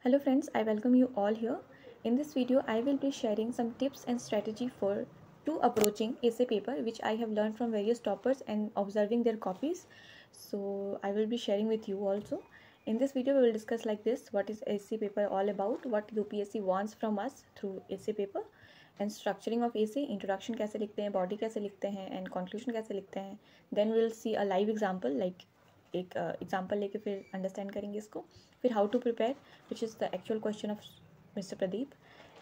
Hello friends, I welcome you all here. In this video, I will be sharing some tips and strategy for to approaching essay paper which I have learned from various toppers and observing their copies. So I will be sharing with you also. In this video, we will discuss like this: what is essay paper all about, what UPSC wants from us through essay paper, and structuring of essay, introduction कैसे लिखते हैं, body कैसे लिखते हैं, and conclusion कैसे लिखते हैं. Then we will see a live example like एक एग्जाम्पल लेके फिर अंडरस्टैंड करेंगे इसको. फिर how to prepare which is the actual question of mister Pradeep,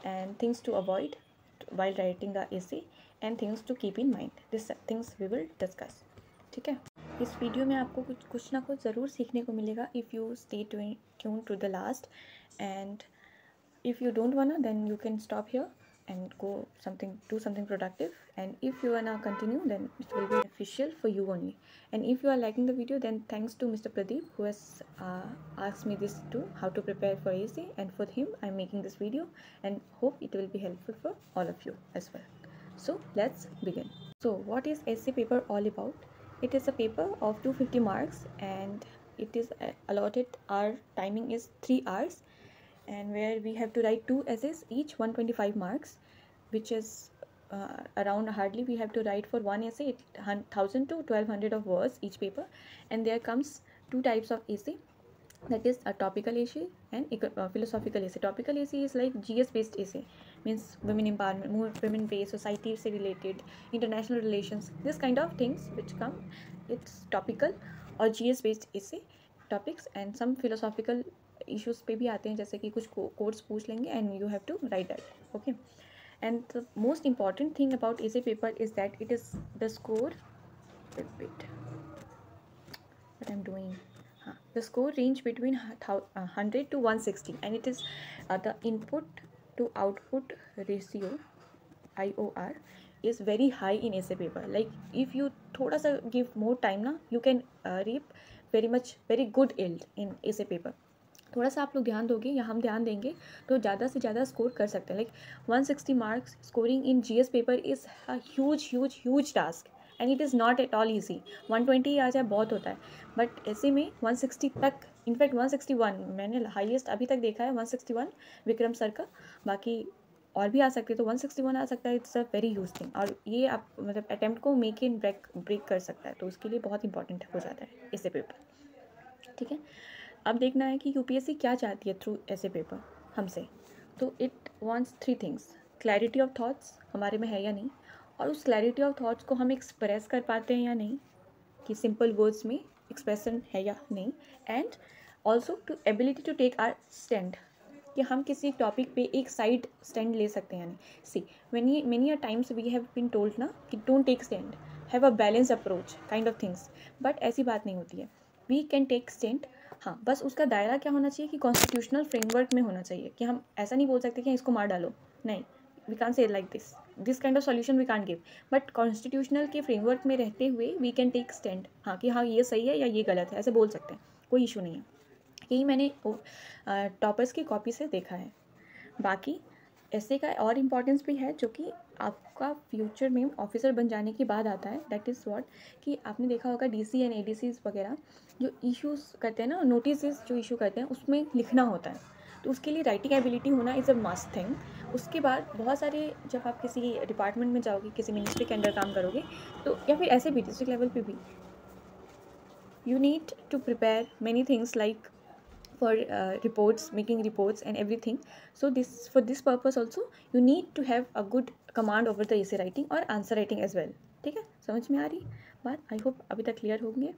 and things to avoid while writing the essay, and things to keep in mind. This things we will discuss. ठीक है, इस video में आपको कुछ ना कुछ ज़रूर सीखने को मिलेगा if you stay tune to the last. And if you don't wanna, then you can stop here and do something productive. And if you wanna continue, then it will be beneficial for you only. And if you are liking the video, then thanks to Mr. Pradeep who has asked me this too, how to prepare for essay, and for him I'm making this video and hope it will be helpful for all of you as well. So let's begin. So what is essay paper all about? It is a paper of 250 marks, and it is allotted, our timing is 3 hours, and where we have to write 2 essays, each 125 marks, which is around, hardly we have to write for one essay 1000 to 1200 of words each paper. And there comes 2 types of essay, that is a topical essay and philosophical essay. Topical essay is like GS based essay, means women empowerment, more women based, society से related, international relations, this kind of things which come, it's topical or GS based essay topics. And some philosophical issues पे भी आते हैं, जैसे कि कुछ course पूछ लेंगे and you have to write that. Okay, and the most important thing about essay paper is that it is the score. Wait, what I'm doing. The score range between 100 to 160, and it is the input to output ratio, IOR, is very high in essay paper. Like if you thoda sa give more time na, you can reap very good yield in essay paper. थोड़ा सा आप लोग ध्यान दोगे या हम ध्यान देंगे तो ज़्यादा से ज़्यादा स्कोर कर सकते हैं. Like 160 marks scoring in GS paper is a huge task, and it is not at all easy. 120 आ जाए बहुत होता है, बट ऐसे में 160 तक, इनफैक्ट 161 मैंने हाईएस्ट अभी तक देखा है, 161 विक्रम सर का. बाकी और भी आ सकते हैं, तो 161 आ सकता है. It's a very huge thing, और ये आप मतलब अटैम्प्ट को मेक इन ब्रेक कर सकता है, तो उसके लिए बहुत इंपॉर्टेंट हो जाता है ऐसे पेपर. ठीक है, अब देखना है कि यूपीएससी क्या चाहती है थ्रू ऐसे पेपर हमसे. तो it wants 3 things: clarity of thoughts हमारे में है या नहीं, और उस क्लैरिटी ऑफ थॉट्स को हम एक्सप्रेस कर पाते हैं या नहीं, कि सिंपल वर्ड्स में एक्सप्रेशन है या नहीं. And also to ability to take our stand, कि हम किसी टॉपिक पे एक साइड स्टैंड ले सकते हैं या नहीं. So many a times we have been told ना कि don't take stand, have a balance approach kind of things, but ऐसी बात नहीं होती है. We can take stand. हाँ, बस उसका दायरा क्या होना चाहिए कि कॉन्स्टिट्यूशनल फ्रेमवर्क में होना चाहिए, कि हम ऐसा नहीं बोल सकते कि इसको मार डालो. नहीं, we can say like this kind of solution we can give, but constitutional के फ्रेमवर्क में रहते हुए वी कैन टेक स्टैंड. हाँ, कि हाँ ये सही है या ये गलत है, ऐसे बोल सकते हैं, कोई इशू नहीं है. यही मैंने टॉपर्स की कॉपी से देखा है. बाकी ऐसे का और इम्पॉर्टेंस भी है, जो कि आपका फ्यूचर में ऑफिसर बन जाने के बाद आता है. दैट इज़ व्हाट, कि आपने देखा होगा DC एंड ADC वगैरह जो इश्यूज़ करते हैं ना, नोटिस जो इशू करते हैं, उसमें लिखना होता है. तो उसके लिए राइटिंग एबिलिटी होना इज़ अ मस्ट थिंग. उसके बाद बहुत सारे, जब आप किसी डिपार्टमेंट में जाओगे, किसी मिनिस्ट्री के अंडर काम करोगे, तो या फिर ऐसे भी डिस्ट्रिक्ट लेवल पे भी, you need to prepare many things like for reports, making reports and everything. So for this purpose also you need to have a good command over the essay writing और answer writing as well. ठीक है, समझ में आ रही बात? I hope अभी तक clear होंगे.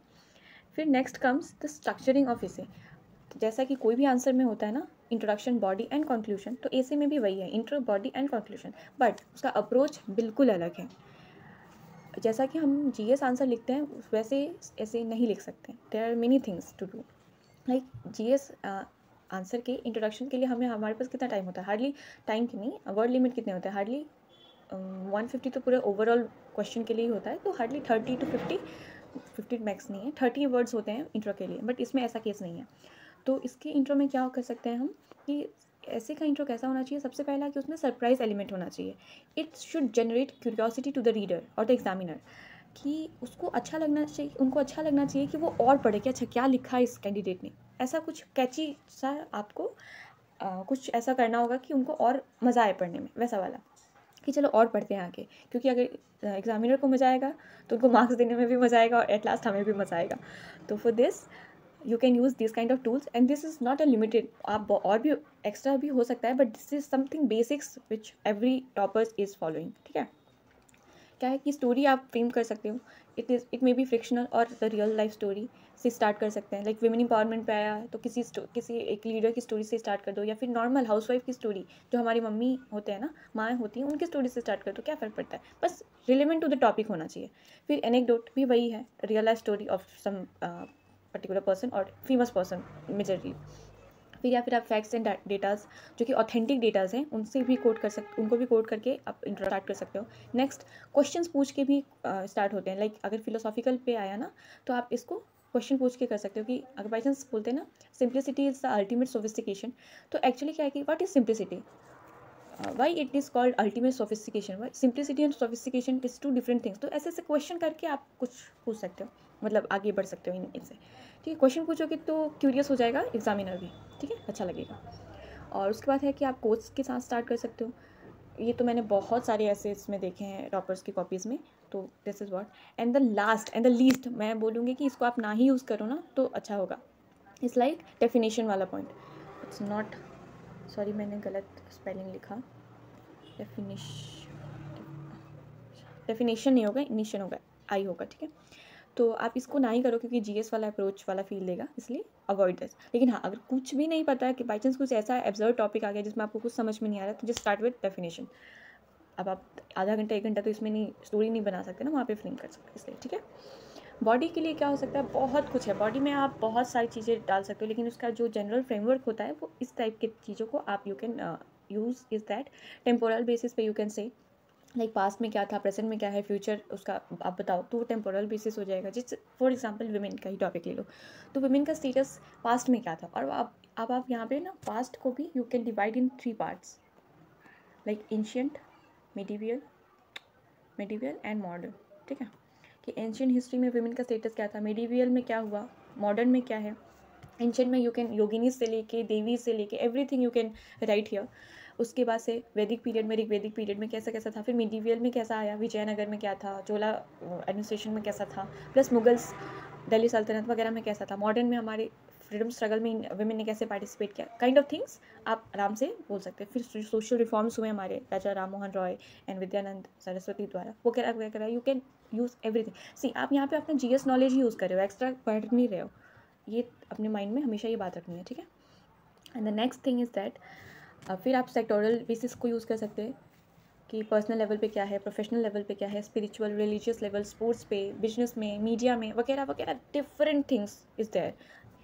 फिर next comes the structuring of essay. जैसा कि कोई भी आंसर में होता है ना, इंट्रोडक्शन, बॉडी एंड कंक्लूजन, तो essay में भी वही है, intro, body and conclusion, but उसका अप्रोच बिल्कुल अलग है. जैसा कि हम GS आंसर लिखते हैं वैसे ऐसे नहीं लिख सकते. There are many things to do. Like GS answer के इंट्रोडक्शन के लिए हमारे पास कितना टाइम होता है? हार्डली टाइम की नहीं, वर्ड लिमिट कितने होते हैं? हार्डली 150 तो पूरे ओवरऑल क्वेश्चन के लिए ही होता है, तो हार्डली 30 to 50 मैक्स नहीं है, 30 वर्ड्स होते हैं इंट्रो के लिए. बट इसमें ऐसा केस नहीं है. तो इसके इंट्रो में क्या कर सकते हैं हम, कि ऐसे का इंट्रो कैसा होना चाहिए? सबसे पहला कि उसमें सरप्राइज एलिमेंट होना चाहिए. It should generate curiosity to the reader और द एग्जामिनर, कि उसको अच्छा लगना चाहिए, उनको अच्छा लगना चाहिए कि वो और पढ़े कि अच्छा क्या लिखा है इस कैंडिडेट ने. ऐसा कुछ कैची सा आपको कुछ ऐसा करना होगा कि उनको और मज़ा आए पढ़ने में, वैसा वाला कि चलो और पढ़ते हैं आगे, क्योंकि अगर एग्जामिनर को मज़ा आएगा तो उनको मार्क्स देने में भी मज़ा आएगा और एट लास्ट हमें भी मज़ा आएगा. तो for this you can use this kind of tools and this is not a limited, आप और भी एक्स्ट्रा भी हो सकता है, but this is something basics which every toppers is following. ठीक है, क्या है कि स्टोरी आप फ्रेम कर सकते हो, इट मे बी फ्रिक्शनल और द रियल लाइफ स्टोरी से स्टार्ट कर सकते हैं. लाइक विमेन एम्पावरमेंट पे आया है तो किसी एक लीडर की स्टोरी से स्टार्ट कर दो, या फिर नॉर्मल हाउसवाइफ की स्टोरी, जो हमारी मम्मी होते हैं ना, माएँ होती हैं, उनकी स्टोरी से स्टार्ट कर दो, क्या फ़र्क पड़ता है, बस रिलेवेंट टू द टॉपिक होना चाहिए. फिर एनेक्डोट भी वही है, real life story of some particular person और फेमस पर्सन मेजरली. फिर या फिर आप फैक्ट्स एंड डेटाज जो कि ऑथेंटिक डेटाज हैं उनको भी कोट करके आप इंट्रो स्टार्ट कर सकते हो. नेक्स्ट, क्वेश्चंस पूछ के भी स्टार्ट होते हैं. लाइक अगर फिलोसॉफिकल पे आया ना तो आप इसको क्वेश्चन पूछ के कर सकते हो कि अगर बाई चांस बोलते हैं ना simplicity is the ultimate sophistication, तो एक्चुअली क्या है कि what is simplicity, why it is called ultimate sophistication, why simplicity and sophistication is two different things. तो ऐसे ऐसे क्वेश्चन करके आप कुछ पूछ सकते हो, मतलब आगे बढ़ सकते हो इनसे. ठीक है, क्वेश्चन पूछोगे तो क्यूरियस हो जाएगा एग्जामिनर भी. ठीक है, अच्छा लगेगा. और उसके बाद है कि आप कोट्स के साथ स्टार्ट कर सकते हो. ये तो मैंने बहुत सारे ऐसे इसमें देखे हैं टॉपर्स की कॉपीज़ में. तो this is what. And the last and the least मैं बोलूँगी कि इसको आप ना ही यूज़ करो ना तो अच्छा होगा. इट्स लाइक डेफिनेशन वाला पॉइंट. इट्स नॉट, सॉरी मैंने गलत स्पेलिंग लिखा. डेफिनेशन नहीं होगा, इनिशन होगा, आई होगा. ठीक है, तो आप इसको ना ही करो क्योंकि जीएस वाला अप्रोच वाला फील देगा, इसलिए अवॉइड दिस. लेकिन हाँ, अगर कुछ भी नहीं पता है कि बाई चांस कुछ ऐसा एब्जर्व टॉपिक आ गया जिसमें आपको कुछ समझ में नहीं आ रहा, तो जस्ट स्टार्ट विद डेफिनेशन. अब आप आधा घंटा 1 घंटा तो इसमें नहीं स्टोरी नहीं बना सकते ना, वहाँ पे फ्रेम कर सकते, इसलिए. ठीक है, बॉडी के लिए क्या हो सकता है, बहुत कुछ है. बॉडी में आप बहुत सारी चीज़ें डाल सकते हो, लेकिन उसका जो जनरल फ्रेमवर्क होता है वो इस टाइप की चीज़ों को आप you can use is that temporal basis पे you can say like past में क्या था, प्रेजेंट में क्या है, फ्यूचर उसका आप बताओ, तो वो टेम्पोरल बेसिस हो जाएगा. जिस फॉर एग्जांपल विमेन का ही टॉपिक ले लो, तो विमेन का स्टेटस पास्ट में क्या था, और अब आप यहाँ पे ना पास्ट को भी you can divide in 3 parts like ancient, medieval and modern. ठीक है, कि एंशिएंट हिस्ट्री में विमेन का स्टेटस क्या था, मिडीवियल में क्या हुआ, मॉडर्न में क्या है. एंशिएंट में यू कैन योगिनी से लेके देवी से लेके everything you can right here. उसके बाद से वैदिक पीरियड में, ऋग्वैदिक पीरियड में कैसा कैसा था, फिर मिडीवियल में कैसा आया, विजयनगर में क्या था, चोला एडमिनिस्ट्रेशन में कैसा था, प्लस मुगल्स, दिल्ली सल्तनत वगैरह में कैसा था, मॉडर्न में हमारे फ्रीडम स्ट्रगल में वुमेन ने कैसे पार्टिसिपेट किया, काइंड ऑफ थिंग्स आप आराम से बोल सकते हैं. फिर सोशल रिफॉर्म्स हुए हमारे राजा राम मोहन रॉय एंड विद्यानंद सरस्वती द्वारा, वो वगैरह यू कैन यूज़ एवरीथिंग. सी आप यहाँ पे अपना जीएस नॉलेज ही यूज़ कर रहे हो, एक्स्ट्रा पढ़ नहीं रहे हो. ये अपने माइंड में हमेशा ये बात रखनी है. ठीक है, and the next thing is that फिर आप सेक्टोरल बेसिस को यूज़ कर सकते हैं कि पर्सनल लेवल पे क्या है, प्रोफेशनल लेवल पे क्या है, स्पिरिचुअल रिलीजियस लेवल, स्पोर्ट्स पे, बिजनेस में, मीडिया में वगैरह वगैरह, डिफरेंट थिंग्स इज़ देयर.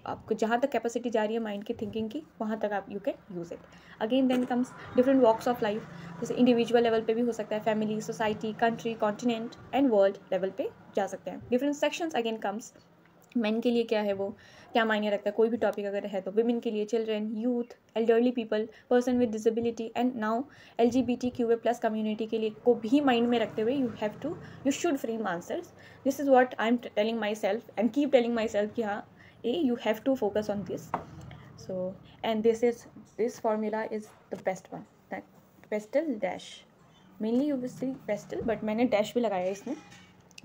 आपको जहाँ तक कैपेसिटी जा रही है माइंड की थिंकिंग की, वहाँ तक आप you can use it. Again then comes different walks of life, जैसे इंडिविजुअल लेवल पे भी हो सकता है, family, society, country, continent and world level पे जा सकते हैं. Different sections again comes. Men के लिए क्या है, वो क्या मायने रखता है, कोई भी टॉपिक अगर है तो. विमेन के लिए children, youth, elderly people, person with disability and now LGBTQA+ community के लिए को भी माइंड में रखते हुए you should frame answers. This is what I am telling myself and keep telling myself कि हाँ you have to focus on this. So and this formula is the best one, that PESTLE dash. Mainly you will see PESTLE, but मैंने dash भी लगाया है इसमें.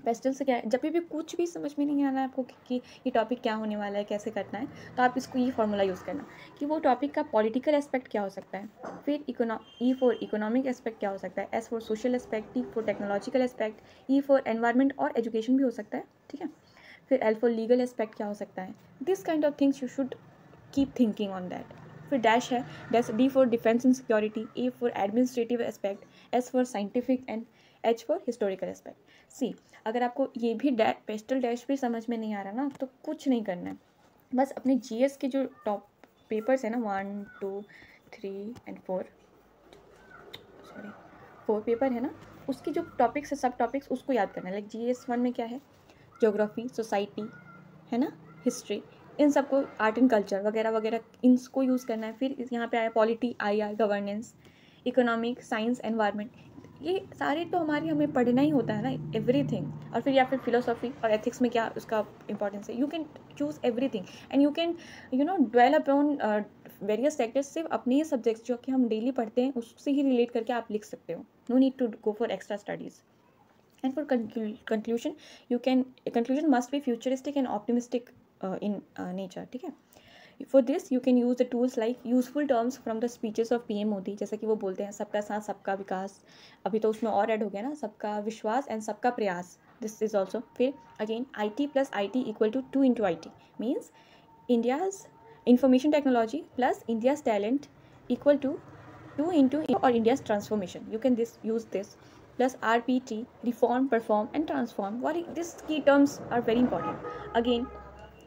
Pastel से क्या है, जब भी कुछ भी समझ में नहीं आ रहा है आपको कि ये टॉपिक क्या होने वाला है, कैसे करना है, तो आप इसको ये फार्मूला यूज़ करना कि वो टॉपिक का पॉलिटिकल एस्पेक्ट क्या हो सकता है, फिर ई फॉर इकोनॉमिक एस्पेक्ट क्या हो सकता है, S for social aspect, T for technological aspect, E for environment और एजुकेशन भी हो सकता है. ठीक है, फिर एल फॉर लीगल एस्पेक्ट क्या हो सकता है. This kind of things you should keep thinking on that. फिर डैश है, D for defence and security, A for administrative aspect, S for scientific and H for historical aspect. See अगर आपको ये भी पेस्टल डैश भी समझ में नहीं आ रहा ना, तो कुछ नहीं करना है, बस अपने जीएस के जो टॉप पेपर्स है ना 1, 2, 3 एंड 4 पेपर है ना, उसके जो टॉपिक्स है, सब टॉपिक्स उसको याद करना है. लाइक GS1 में क्या है, ज्योग्राफी, सोसाइटी है ना, हिस्ट्री, इन सबको, आर्ट एंड कल्चर वगैरह वगैरह, इनको यूज़ करना है. फिर यहाँ पे आया polity, IR, governance, economic, science, environment, ये सारे तो हमें पढ़ना ही होता है ना, एवरीथिंग. और फिर या फिर फिलोसॉफी और एथिक्स में क्या उसका इंपॉर्टेंस है. You can choose everything and you can dwell upon various sectors सिर्फ अपने ही सब्जेक्ट्स जो कि हम डेली पढ़ते हैं उससे ही रिलेट करके आप लिख सकते हो. No need to go for extra studies. And for conclusion, conclusion must be futuristic and optimistic in nature. ठीक है. For this you can use the tools like useful terms from the speeches of PM Modi, जैसा कि वो बोलते हैं सबका साथ सबका विकास. अभी तो उसमें और ऐड हो गया ना, सबका विश्वास एंड सबका प्रयास. This is also. फिर again IT plus IT equal to 2 into IT means India's information technology plus India's talent equal to 2 into or India's transformation. You can use this plus RPT, reform, perform and transform. What these key terms are very important. Again,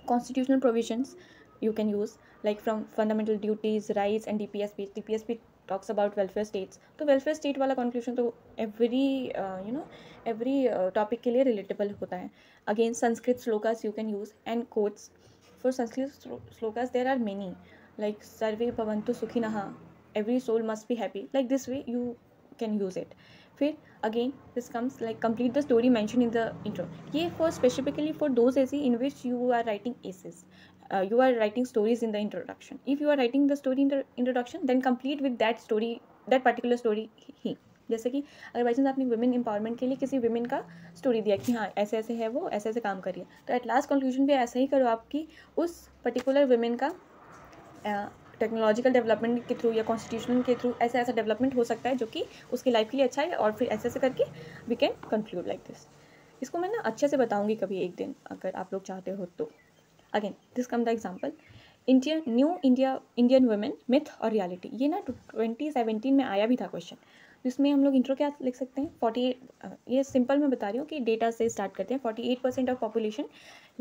constitutional provisions you can use like from fundamental duties, rights and DPSP. DPSP talks about welfare states. तो welfare state वाला conclusion तो every topic के लिए relatable होता है. Again, Sanskrit slokas you can use and quotes. For Sanskrit slokas there are many like Sarve Bhavantu Sukhinah, every soul must be happy. Like this way you can use it. फिर again this comes like complete the story mentioned in the intro. ये for specifically for those essay in which you are writing essays. You are writing stories in the introduction. If you are writing the story in the introduction, then complete with that story, that particular story ही. जैसे कि अगर by chance आपने women empowerment के लिए किसी women का story दिया कि हाँ ऐसे ऐसे है वो, ऐसे ऐसे काम कर रही है, तो एट लास्ट कंक्लूजन भी ऐसा ही करो आपकी उस पर्टिकुलर वुमेन का टेक्नोलॉजिकल डेवलपमेंट के थ्रू या कॉन्स्टिट्यूशन के थ्रू ऐसा ऐसा डेवलपमेंट हो सकता है जो कि उसकी लाइफ के लिए अच्छा है, और फिर ऐसे ऐसे करके we can conclude like this. इसको मैं ना अच्छे से बताऊंगी कभी एक दिन अगर आप लोग चाहते हो तो. Again this come the example Indian women myth और रियलिटी. ये ना 2017 में आया भी था क्वेश्चन. इसमें हम लोग इंट्रो क्या लिख सकते हैं 48. ये सिंपल मैं बता रही हूँ कि डेटा से स्टार्ट करते हैं. 48% of population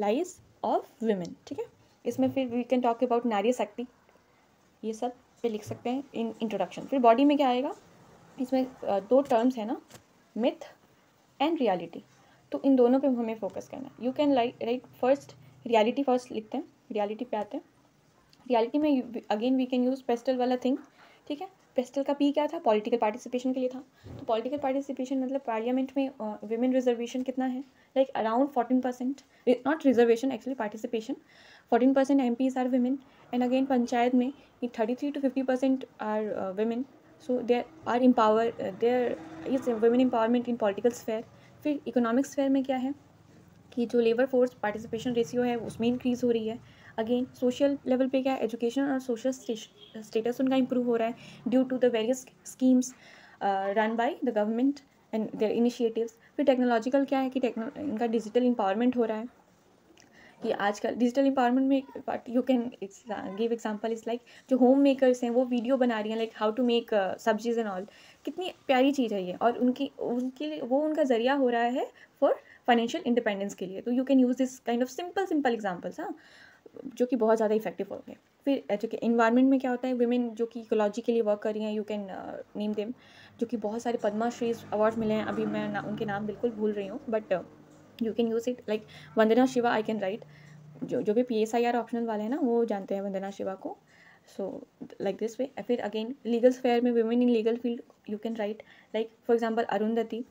lies of women. ठीक है. इसमें फिर वी कैन टॉक अबाउट नारी शक्ति, ये सब पे लिख सकते हैं इन इंट्रोडक्शन. फिर बॉडी में क्या आएगा, इसमें दो टर्म्स है ना, मिथ एंड रियलिटी. तो इन दोनों पे हमें फोकस करना है. You can write first reality, first लिखते हैं, रियलिटी पे आते हैं. रियलिटी में again we can use PESTLE वाला थिंग. ठीक है. पेस्टल का पी क्या था, पॉलिटिकल पार्टिसिपेशन के लिए था. तो पॉलिटिकल पार्टिसिपेशन मतलब पार्लियामेंट में वुमेन रिजर्वेशन कितना है, like around 14%. Not reservation actually participation. 14% MPs are women. And again panchayat में 33 to 50% are women. So there are empower, there is women empowerment in political sphere. फिर इकोनॉमिक स्फेयर में क्या है कि जो लेबर फोर्स पार्टिसिपेशन रेशियो है उसमें increase हो रही है. अगेन सोशल लेवल पे क्या है, एजुकेशन और सोशल स्टेटस उनका इंप्रूव हो रहा है due to the various schemes run by the government and their initiatives. फिर टेक्नोलॉजिकल क्या है कि इनका डिजिटल एम्पावरमेंट हो रहा है कि आजकल डिजिटल एम्पावरमेंट में you can give example is like जो होम मेकर्स हैं वो वीडियो बना रही हैं लाइक हाउ टू मेक सब्जीज एंड ऑल. कितनी प्यारी चीज़ है ये, और उनके लिए वो उनका ज़रिया हो रहा है फॉर फाइनेंशियल इंडिपेंडेंस के लिए. तो you can use this kind of simple examples, हाँ, जो कि बहुत ज़्यादा इफेक्टिव होंगे. फिर इन्वायरमेंट में क्या होता है, वुमेन जो कि इकोलॉजी के लिए वर्क कर रही हैं, यू कैन नेम देम, जो कि बहुत सारे पद्मा श्री अवार्ड मिले हैं. अभी मैं उनके नाम बिल्कुल भूल रही हूँ, but you can use it like Vandana Shiva. I can write, जो भी PSIR ऑप्शनल वाले हैं ना वो जानते हैं वंदना शिवा को. So like this way. फिर अगेन लीगल स्फेयर में women in legal field you can write like for example Arundhati,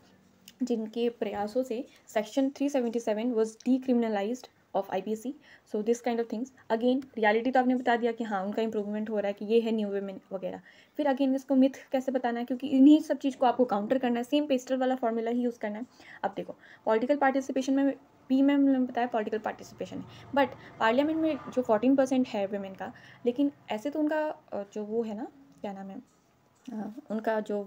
जिनके प्रयासों से section 377 was decriminalised of IPC. So this kind of things. Again reality तो आपने बता दिया कि हाँ उनका इंप्रूवमेंट हो रहा है कि ये है न्यू वुमेन वगैरह. फिर अगेन इसको मिथ कैसे बताना है, क्योंकि इन्हीं सब चीज़ को आपको काउंटर करना है, सेम पेस्टल वाला फॉर्मूला ही यूज़ करना है. अब देखो पॉलिटिकल पार्टिसिपेशन में पी में हमने बताया पॉलिटिकल पार्टिसिपेशन है, बट पार्लियामेंट में जो 14% है वुमेन का, लेकिन ऐसे तो उनका जो वो है ना, क्या नाम है, उनका जो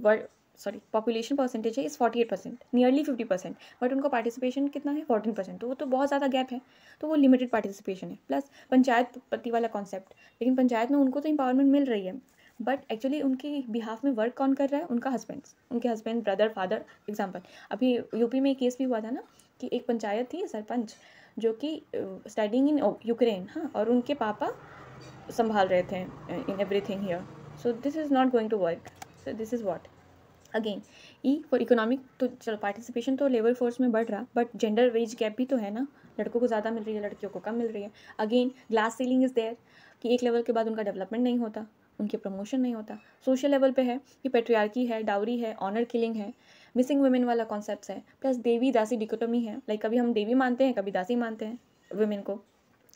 पॉपुलेशन परसेंटेज है इस 48%, नियरली 50%, बट उनका पार्टिसिपेशन कितना है 14%. तो वो तो बहुत ज़्यादा गैप है, तो वो लिमिटेड पार्टिसिपेशन है. प्लस पंचायत पति वाला कॉन्सेप्ट, लेकिन पंचायत में उनको तो एम्पावरमेंट मिल रही है, बट एक्चुअली उनके बिहाफ में वर्क कौन कर रहा है, उनके हस्बैंड ब्रदर फादर. एग्जाम्पल अभी यूपी में एक केस भी हुआ था ना कि एक पंचायत थी सरपंच जो कि स्टडिंग इन यूक्रेन, हाँ, और उनके पापा संभाल रहे थे in everything here. So this is not going to work. So this is what. Again E for economic, तो चलो पार्टिसिपेशन तो लेबर फोर्स में बढ़ रहा, बट जेंडर वेज गैप भी तो है ना, लड़कों को ज़्यादा मिल रही है, लड़कियों को कम मिल रही है. Again glass ceiling is there कि एक लेवल के बाद उनका डेवलपमेंट नहीं होता, उनके प्रमोशन नहीं होता. सोशल लेवल पे है कि पेट्रियार्की है, डाउरी है, ऑनर किलिंग है, मिसिंग वुमेन वाला कॉन्सेप्ट है, प्लस देवी दासी डिकोटोमी है, लाइक कभी हम देवी मानते हैं कभी दासी मानते हैं वुमेन को.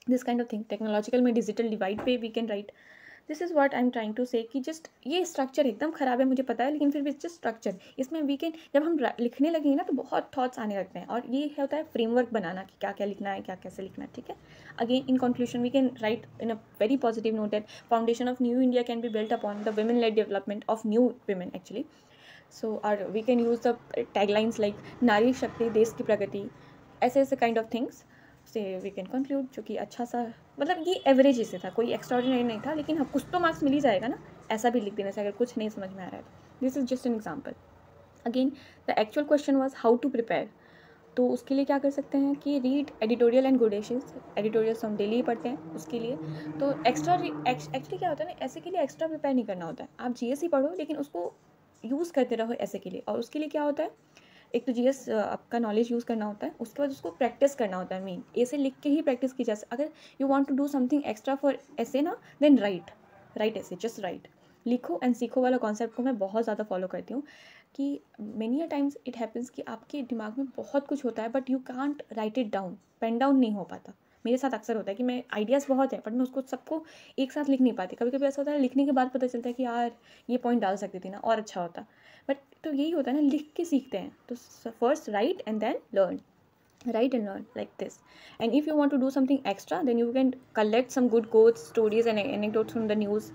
This kind of thing. Technological में डिजिटल डिवाइड पे we can write. This is what I am trying to say कि जस्ट ये स्ट्रक्चर एकदम ख़राब है मुझे पता है, लेकिन फिर भी जस्ट स्ट्रक्चर, इसमें वी कैन, जब हम लिखने लगेंगे ना तो बहुत थॉट्स आने लगते हैं, और ये होता है फ्रेमवर्क बनाना कि क्या क्या लिखना है, क्या कैसे लिखना है, ठीक है। Again in conclusion we can write in a very positive note that foundation of new India can be built upon the women led development of new women actually. So we can use the taglines like नारी शक्ति देश की प्रगति, ऐसे ऐसे kind of things से we can conclude, जो कि अच्छा सा, मतलब ये एवरेज ही से था, कोई एक्स्ट्राऑर्डिनरी नहीं था, लेकिन हाँ कुछ तो मार्क्स मिल ही जाएगा ना, ऐसा भी लिख देने से अगर कुछ नहीं समझ में आ रहा है तो. This is just an example. Again the actual question was how to prepare. तो उसके लिए क्या कर सकते हैं कि read editorial and good essays. Editorials हम डेली ही पढ़ते हैं उसके लिए. तो एक्स्ट्रा एक्चुअली क्या होता है ना, ऐसे के लिए एक्स्ट्रा प्रिपेयर नहीं करना होता है, आप जीएस ही पढ़ो लेकिन उसको यूज़ करते रहो ऐसे के लिए. और उसके लिए क्या होता है, एक तो जीएस आपका नॉलेज यूज़ करना होता है, उसके बाद उसको प्रैक्टिस करना होता है. मेन ऐसे लिख के ही प्रैक्टिस की जा सकती. अगर you want to do something extra for essay ना, then write essay, just write. लिखो एंड सीखो वाला कॉन्सेप्ट को मैं बहुत ज़्यादा फॉलो करती हूँ कि many a times it happens कि आपके दिमाग में बहुत कुछ होता है but you can't write it down, pen down नहीं हो पाता. मेरे साथ अक्सर होता है कि मैं आइडियाज़ बहुत है बट मैं उसको सबको एक साथ लिख नहीं पाती. कभी कभी ऐसा होता है लिखने के बाद पता चलता है कि यार ये पॉइंट डाल सकती थी ना, और अच्छा होता. बट तो यही होता है ना, लिख के सीखते हैं. तो first write and then learn, write and learn like this. And if you want to do something extra, then you can collect some good quotes, stories and anecdotes from the news,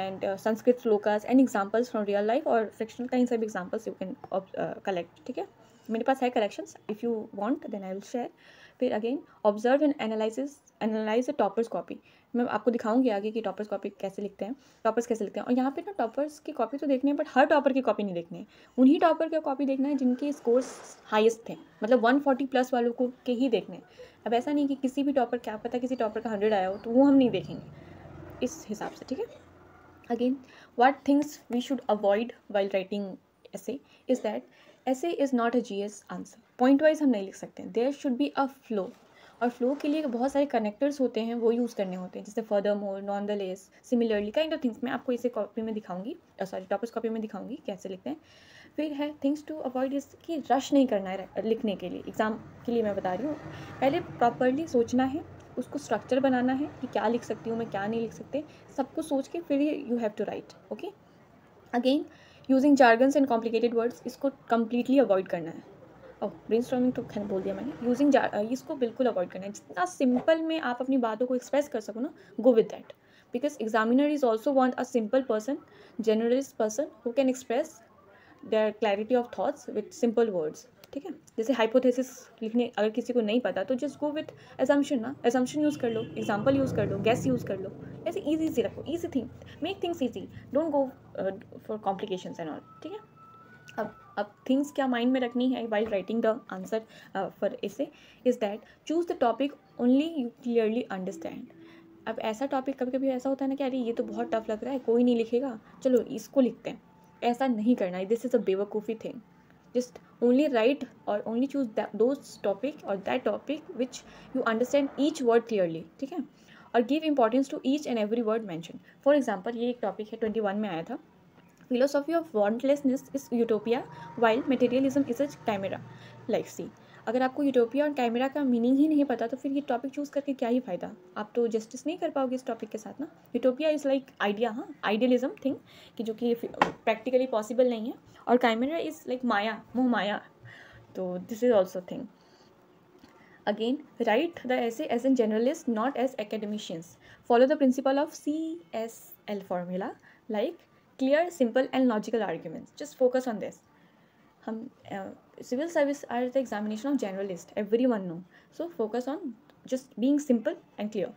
and Sanskrit slokas and examples from real life or fictional kinds of examples you can collect. ठीक है, मेरे पास है collections, if you want then I will share. फिर again observe and analyse the toppers copy. मैं आपको दिखाऊंगी आगे कि टॉपर्स कॉपी कैसे लिखते हैं, टॉपर्स कैसे लिखते हैं. और यहाँ पे ना टॉपर्स की कॉपी तो देखनी है बट हर टॉपर की कॉपी नहीं देखनी है. उन्हीं टॉपर की कॉपी देखना है जिनके स्कोर्स हाईएस्ट थे, मतलब 140+ वालों को के ही देखने हैं. अब ऐसा नहीं कि किसी भी टॉपर, क्या पता किसी टॉपर का 100 आया हो, तो वो हम नहीं देखेंगे इस हिसाब से, ठीक है. Again what things we should avoid while writing essay is that essay is not a GS answer. Point wise हम नहीं लिख सकते. There should be a flow, और फ्लो के लिए बहुत सारे कनेक्टर्स होते हैं, वो यूज़ करने होते हैं, जैसे further more, known the less, similarly kind of things. मैं आपको इसे कॉपी में दिखाऊंगी, सॉरी टॉपर्स कॉपी में दिखाऊंगी कैसे लिखते हैं. फिर है थिंग्स टू अवॉइड, इस कि रश नहीं करना है लिखने के लिए. एग्ज़ाम के लिए मैं बता रही हूँ, पहले प्रॉपरली सोचना है, उसको स्ट्रक्चर बनाना है कि क्या लिख सकती हूँ मैं, क्या नहीं लिख सकते, सब कुछ सोच के फिर you have to write. Okay. Again using jargons and complicated words, इसको कम्प्लीटली अवॉइड करना है. ओह ब्रेनस्टॉर्मिंग तो खैर बोल दिया मैंने. यूजिंग इसको बिल्कुल अवॉइड करना है. जितना सिंपल में आप अपनी बातों को एक्सप्रेस कर सको ना, go with that. Because examiner is also want a simple person, generalist person who can express their clarity of thoughts with simple words. ठीक है. जैसे हाइपोथेसिस लिखने अगर किसी को नहीं पता तो जस्ट गो विथ एजम्पशन ना, एजम्पशन यूज़ कर लो, एग्जाम्पल यूज़ कर लो, गेस यूज़ कर लो. ऐसे ईजी रखो, easy thing, make things easy, don't go for complications and all. ठीक है. अब थिंग्स क्या माइंड में रखनी है while writing the answer for essay is that choose the topic only you clearly understand. अब ऐसा टॉपिक, कभी कभी ऐसा होता है ना कि अरे ये तो बहुत टफ लग रहा है, कोई नहीं लिखेगा, चलो इसको लिखते हैं. ऐसा नहीं करना है. दिस इज़ अ बेवकूफ़ी thing. just only write or only choose those topic or that topic which you understand each word clearly. ठीक है. और give importance to each and every word mentioned. For example, ये एक topic है 21 में आया था, philosophy of wantlessness is utopia while materialism is a chimera. Like see, अगर आपको यूटोपिया और कैमरा का मीनिंग ही नहीं पता तो फिर ये टॉपिक चूज़ करके क्या ही फ़ायदा. आप तो जस्टिस नहीं कर पाओगे इस टॉपिक के साथ ना. यूटोपिया इज़ लाइक आइडिया, हाँ आइडियलिज्म थिंग कि जो कि प्रैक्टिकली पॉसिबल नहीं है. और कैमरा इज़ लाइक माया, मोह माया. तो this is also thing. Again, write the essay as a generalist, not as academicians. Follow the principle of CSL formula, like clear, simple and logical arguments. Just focus on this. Civil service are the examination of generalist, everyone know. So focus on just being simple and clear.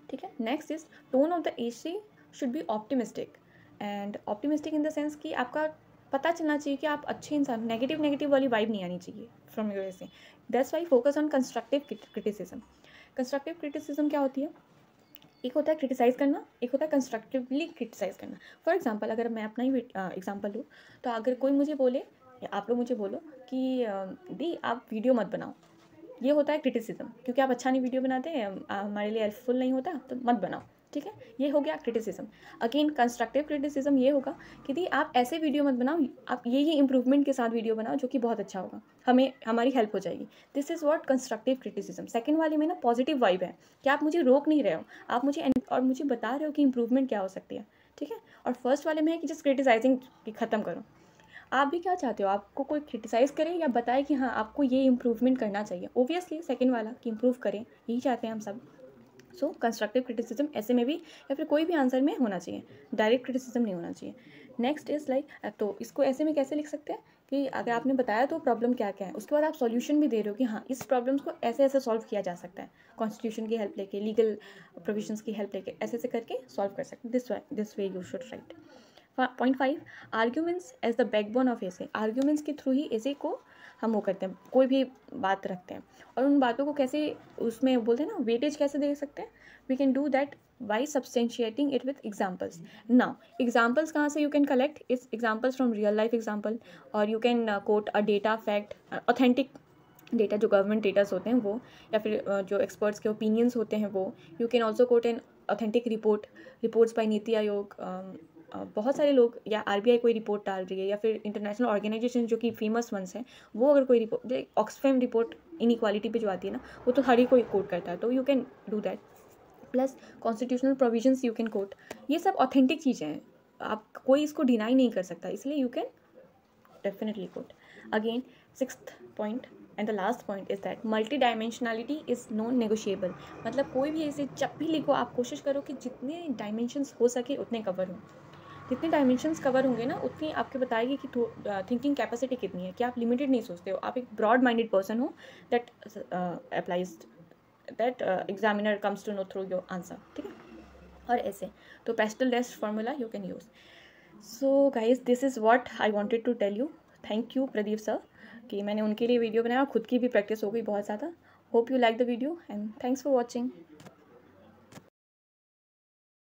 ठीक है. Next is tone of the essay should be optimistic, and optimistic in the sense कि आपका पता चलना चाहिए कि आप अच्छे इंसान, नेगेटिव वाली वाइब नहीं आनी चाहिए from your essay. That's why focus on constructive criticism. Constructive criticism क्या होती है? एक होता है क्रिटिसाइज़ करना, एक होता है कंस्ट्रक्टिवली क्रिटिसाइज़ करना. फॉर एग्जांपल अगर मैं अपना ही एग्जांपल लूँ, तो अगर कोई मुझे बोले या आप लोग मुझे बोलो कि दी आप वीडियो मत बनाओ, ये होता है क्रिटिसिज्म, क्योंकि आप अच्छा नहीं वीडियो बनाते हैं, हमारे लिए हेल्पफुल नहीं होता तो मत बनाओ. ठीक है, ये हो गया क्रिटिसिज्म। अगेन कंस्ट्रक्टिव क्रिटिसिज्म ये होगा कि दी आप ऐसे वीडियो मत बनाओ, आप ये इम्प्रूवमेंट के साथ वीडियो बनाओ जो कि बहुत अच्छा होगा, हमें हमारी हेल्प हो जाएगी। This is what constructive criticism. Second वाले में ना पॉजिटिव वाइब है कि आप मुझे रोक नहीं रहे हो, आप मुझे और मुझे बता रहे हो कि इंप्रूवमेंट क्या हो सकती है, ठीक है। और फर्स्ट वाले में है कि जस्ट क्रिटिसाइजिंग कि ख़त्म करो। आप भी क्या चाहते हो, आपको कोई क्रिटिसाइज़ करे या बताए कि हाँ आपको ये इम्प्रूवमेंट करना चाहिए। ओबियसली सेकंड वाला कि इम्प्रूव करें, यही चाहते हैं हम सब। सो कंस्ट्रक्टिव क्रिटिसिज्म ऐसे में भी या फिर कोई भी आंसर में होना चाहिए, डायरेक्ट क्रिटिसिज्म नहीं होना चाहिए। नेक्स्ट इज़ लाइक, तो इसको ऐसे में कैसे लिख सकते हैं कि अगर आपने बताया तो प्रॉब्लम क्या क्या है, उसके बाद आप सॉल्यूशन भी दे रहे हो कि हाँ इस प्रॉब्लम्स को ऐसे ऐसे सॉल्व किया जा सकता है, कॉन्स्टिट्यूशन की हेल्प लेके, लीगल प्रोविजंस की हेल्प लेके ऐसे ऐसे करके सॉल्व कर सकते हैं। This way you should write. Point 5, arguments as the backbone of essay. Arguments के थ्रू ही एसे को हम वो करते हैं, कोई भी बात रखते हैं और उन बातों को कैसे उसमें बोलते हैं ना वेटेज कैसे दे सकते हैं। We can do that by substantiating it with examples. Now examples कहाँ से you can collect is examples from real life example, or you can quote a data fact, authentic data जो गवर्नमेंट डेटास होते हैं वो, या फिर जो experts के ओपिनियंस होते हैं वो। You can also quote an authentic reports by NITI Aayog. बहुत सारे लोग, या आरबीआई कोई रिपोर्ट डाल रही है, या फिर इंटरनेशनल ऑर्गेनाइजेशन जो कि फेमस वंस हैं, वो अगर कोई रिपोर्ट, ऑक्सफैम रिपोर्ट इनइक्वालिटी पे जो आती है ना, वो तो हर ही कोई कोट करता है, तो you can do that. Plus constitutional provisions you can coat. ये सब ऑथेंटिक चीज़ें हैं, आप कोई इसको डिनाई नहीं कर सकता, इसलिए you can definitely quote. Again sixth point and the last point is that multi dimensionality is non negotiable. मतलब कोई भी ऐसे जब भी लिखो आप कोशिश करो कि जितने डायमेंशंस हो सके उतने कवर हों। जितने डायमेंशंस कवर होंगे ना उतनी आपके बताएगी कि थिंकिंग कैपेसिटी कितनी है, कि आप लिमिटेड नहीं सोचते हो, आप एक ब्रॉड माइंडेड पर्सन हो। That applies, that examiner comes to know through your answer, ठीक है। और ऐसे तो पेस्टल डेस्ट formula you can use. So guys this is what I wanted to tell you. Thank you Pradeep sir कि मैंने उनके लिए वीडियो बनाया और खुद की भी प्रैक्टिस हो गई बहुत ज़्यादा। Hope you like the video and thanks for watching.